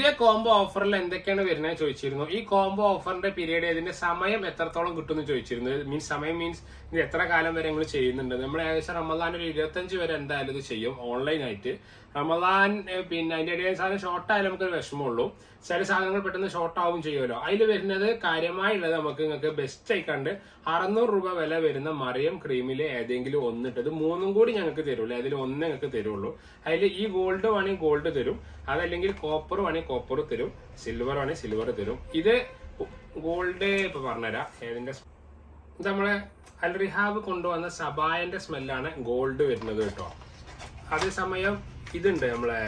ഇതേ കോംബോ ഓഫറിൽ എന്തൊക്കെയാണ് വരുന്നത് ചോദിച്ചിരുന്നു. ഈ കോംബോ ഓഫറിന്റെ പീരീഡ് ഇതിന്റെ സമയം എത്രത്തോളം കിട്ടുമെന്ന് ചോദിച്ചിരുന്നു. സമയം മീൻസ് ഇത് എത്ര കാലം വരെ നിങ്ങൾ ചെയ്യുന്നുണ്ട്. നമ്മൾ ഏകദേശം റമദാൻ ഒരു 25 വരെ എന്തായാലും ഇത് ചെയ്യും ഓൺലൈനായിട്ട്. റമദാൻ പിന്നെ അതിന്റെ ഇടയിൽ സാധനം ഷോർട്ട് ആയാലും നമുക്കൊരു വിഷമമുള്ളൂ. ചില സാധനങ്ങൾ പെട്ടെന്ന് ഷോർട്ട് ആവും ചെയ്യുമല്ലോ. അതിൽ വരുന്നത് കാര്യമായുള്ളത് നമുക്ക് നിങ്ങൾക്ക് ബെസ്റ്റ് ആയി കണ്ട് 600 രൂപ വില വരുന്ന മറിയം ക്രീമിലെ ഏതെങ്കിലും ഒന്നിട്ടത് 3 കൂടി ഞങ്ങൾക്ക് തരുള്ളൂ. അതിൽ ഒന്ന് ഞങ്ങൾക്ക് തരുള്ളൂ. അതിൽ ഈ ഗോൾഡ് വേണമെങ്കിൽ ഗോൾഡ് തരും, അതല്ലെങ്കിൽ കോപ്പർ വേണമെങ്കിൽ കോപ്പർ തരും, സിൽവർ വേണമെങ്കിൽ സിൽവർ തരും. ഇത് ഗോൾഡ് ഇപ്പൊ പറഞ്ഞുതരാം ഏതിന്റെ. ഇത് നമ്മളെ അൽ റിഹാബ് കൊണ്ടുവന്ന സബായന്റെ സ്മെല്ലാണ് ഗോൾഡ് വരുന്നത് കേട്ടോ. അതേസമയം ഇതുണ്ട് നമ്മളെ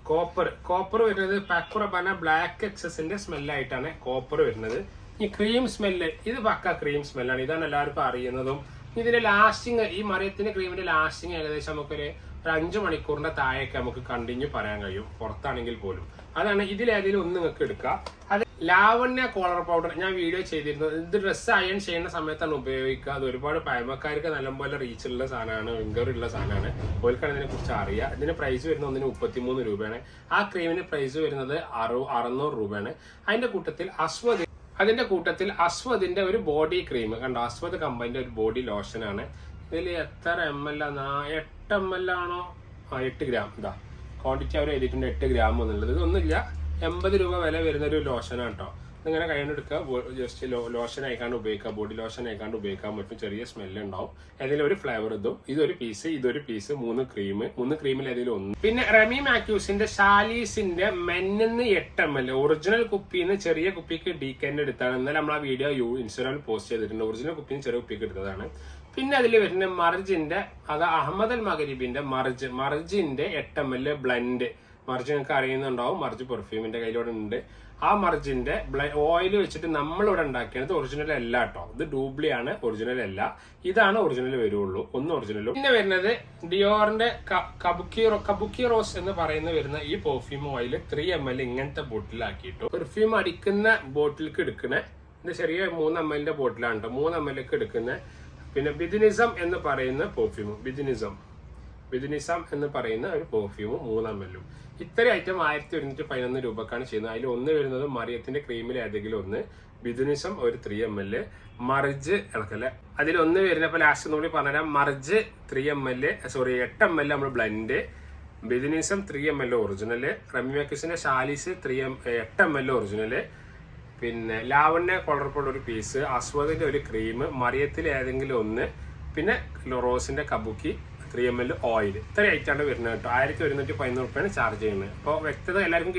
കോപ്പർ വരുന്നത് പക്കുറബന ബ്ലാക്ക് എക്സസിന്റെ സ്മെല്ലായിട്ടാണ് കോപ്പർ വരുന്നത്. ഈ ക്രീം സ്മെല്ല് ഇത് പക്ക ക്രീം സ്മെല്ലാണ്. ഇതാണ് എല്ലാവർക്കും അറിയുന്നതും. ഇതിന്റെ ലാസ്റ്റിങ് ഈ മറിയത്തിന്റെ ക്രീമിന്റെ ലാസ്റ്റിങ് ഏകദേശം നമുക്കൊരു 5 മണിക്കൂറിന്റെ താഴേക്ക് നമുക്ക് കണ്ടിന്യൂ പറയാൻ കഴിയും പുറത്താണെങ്കിൽ പോലും. അതാണ് ഇതിലേതെങ്കിലും ഒന്ന് നിങ്ങൾക്ക് എടുക്കാം. അത് ലാവണ്യ കോളർ പൗഡർ ഞാൻ വീഡിയോ ചെയ്തിരുന്നു. ഇത് ഡ്രസ്സ് അയൺ ചെയ്യുന്ന സമയത്താണ് ഉപയോഗിക്കുക. അത് ഒരുപാട് പഴമക്കാർക്ക് നല്ലപോലെ റീച്ചുള്ള സാധനമാണ്, വിങ്കർ ഉള്ള സാധനമാണ്. ഓൽക്കാണ് ഇതിനെ കുറിച്ച് അറിയാം. ഇതിന് പ്രൈസ് വരുന്നത് ഒന്നിന് 33 രൂപയാണ്. ആ ക്രീമിന് പ്രൈസ് വരുന്നത് 600 രൂപയാണ്. അതിന്റെ കൂട്ടത്തിൽ അസ്വദിന്റെ ഒരു ബോഡി ക്രീം കണ്ടോ, അസ്വദ് കമ്പനിന്റെ ഒരു ബോഡി ലോഷനാണ്. ഇതിൽ എത്ര ml 8 ml ആണോ? 8 ഗ്രാം. ഇതാ ക്വാണ്ടിറ്റി അവർ എഴുതിയിട്ടുണ്ട് 8 ഗ്രാം എന്നുള്ളത്. ഇതൊന്നുമില്ല, 80 രൂപ വില വരുന്ന ഒരു ലോഷനാണ് കേട്ടോ. ഇതിങ്ങനെ കയ്യിലെടുക്കുക, ജസ്റ്റ് ലോഷൻ ആയിക്കാണ്ട് ഉപയോഗിക്കുക, ബോഡി ലോഷൻ ആയിക്കാണ്ട് ഉപയോഗിക്കാൻ പറ്റും. ചെറിയ സ്മെല്ല് ഉണ്ടാവും. ഏതെങ്കിലും ഒരു ഫ്ലേവർ ഇതൊരു പീസ്, 3 ക്രീമിൽ ഏതെങ്കിലും ഒന്ന്. പിന്നെ റെമി മാക്യൂസിന്റെ ഷാലീസിന്റെ മെന്നിന്ന് 8 ml ഒറിജിനൽ കുപ്പിന്ന് ചെറിയ കുപ്പിക്ക് ഡീക്കൻ്റെ എടുത്താണ്. എന്നാൽ നമ്മൾ ആ വീഡിയോ ഇൻസ്റ്റാഗ്രാമിൽ പോസ്റ്റ് ചെയ്തിട്ടുണ്ട്. ഒറിജിനൽ കുപ്പിന്ന് ചെറിയ കുപ്പിക്ക് എടുത്തതാണ്. പിന്നെ അതിൽ വരുന്ന മർജിന്റെ അഹമ്മദ് അൽ മഗരിബിന്റെ മർജിന്റെ 8 ml ബ്ലെൻഡ്. മർജ് നിങ്ങൾക്ക് അറിയുന്നുണ്ടാവും, മർജ് പെർഫ്യൂമിന്റെ കയ്യിലൂടെ ഉണ്ട്. ആ മർജിന്റെ ഓയിൽ വെച്ചിട്ട് നമ്മളിവിടെ ഉണ്ടാക്കിയത് ഒറിജിനൽ അല്ല കേട്ടോ. ഇത് ഡ്യൂപ്ലിയാണ്, ഒറിജിനൽ അല്ല. ഇതാണ് ഒറിജിനൽ വരുള്ളൂ, ഒന്ന് ഒറിജിനലും. പിന്നെ വരുന്നത് ഡിയോറിന്റെ കബുക്കി റോസ് എന്ന് വരുന്ന ഈ പെർഫ്യൂം ഓയിൽ 3 ml ഇങ്ങനത്തെ ബോട്ടിലാക്കിയിട്ടു. പെർഫ്യൂം അടിക്കുന്ന ബോട്ടിലേക്ക് എടുക്കണേ. ഇത് ചെറിയ 3 ml ബോട്ടിലാണ് കേട്ടോ. 3 ml എടുക്കുന്ന. പിന്നെ ബിദിനിസം എന്ന് പറയുന്ന പെർഫ്യൂം, ബിദിനിസം എന്ന് പറയുന്ന ഒരു പെർഫ്യൂമും 3 ml. ഇത്രയും ഐറ്റം 1111 രൂപക്കാണ് ചെയ്യുന്നത്. അതിൽ ഒന്ന് വരുന്നത് മറിയത്തിന്റെ ക്രീമിൽ ഏതെങ്കിലും ഒന്ന്, ബിദിനിസം ഒരു 3 ml, മർജ് ഇളക്കല്ലേ അതിലൊന്ന് വരുന്നപ്പോൾ ലാസ്റ്റ് കൂടി പറഞ്ഞുതരാം. മർജ് 3 ml, 8 ml നമ്മൾ ബ്ലെൻഡ്, ബിദിനിസം 3 ml ഒറിജിനല്, റെമി മാക്യൂസിന്റെ ഷാലീസ് 8 ml ഒറിജിനല്, പിന്നെ ലാവണ്യ കോളർ പൗഡർ ഒരു പീസ്, അസ്വദിന്റെ ഒരു ക്രീം, മറിയത്തിൽ ഏതെങ്കിലും ഒന്ന്, പിന്നെ റോസിന്റെ കബുക്കി 3 ml ഓയിൽ. ഇത്ര ഐറ്റാണ് വരുന്നത് കേട്ടോ. 1111 രൂപയാണ് ചാർജ് ചെയ്യുന്നത്. അപ്പോൾ വ്യക്തത എല്ലാവർക്കും